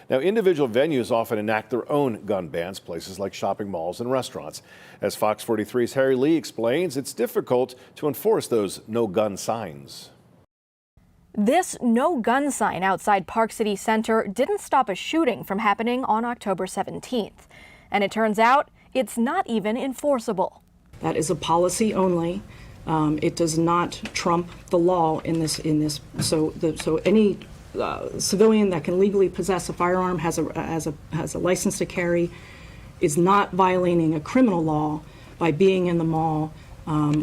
Now, individual venues often enact their own gun bans, places like shopping malls and restaurants. As Fox 43's Harry Lee explains, it's difficult to enforce those no gun signs. This no gun sign outside Park City Center didn't stop a shooting from happening on October 17th. And it turns out it's not even enforceable. That is a policy only. It does not trump the law in this. So any civilian that can legally possess a firearm has a license to carry is not violating a criminal law by being in the mall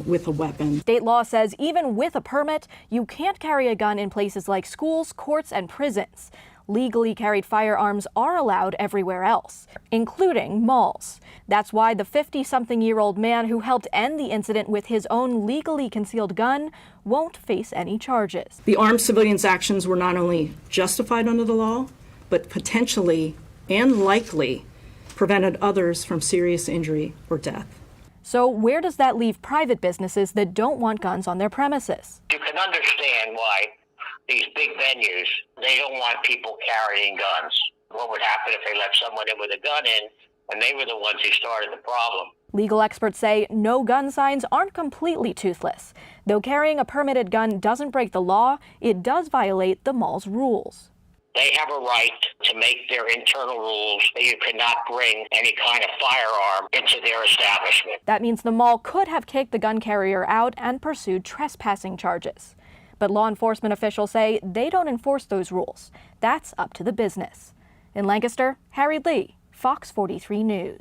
with a weapon. State law says even with a permit, you can't carry a gun in places like schools, courts, and prisons. Legally carried firearms are allowed everywhere else, including malls. That's why the 50-something-year-old man who helped end the incident with his own legally concealed gun won't face any charges. The armed civilian's actions were not only justified under the law, but potentially and likely prevented others from serious injury or death. So where does that leave private businesses that don't want guns on their premises? You can understand why these big venues, they don't want people carrying guns. What would happen if they let someone in with a gun in and they were the ones who started the problem? Legal experts say no gun signs aren't completely toothless. Though carrying a permitted gun doesn't break the law, it does violate the mall's rules. They have a right to make their internal rules that you cannot bring any kind of firearm into their establishment. That means the mall could have kicked the gun carrier out and pursued trespassing charges. But law enforcement officials say they don't enforce those rules. That's up to the business. In Lancaster, Harry Lee, Fox 43 News.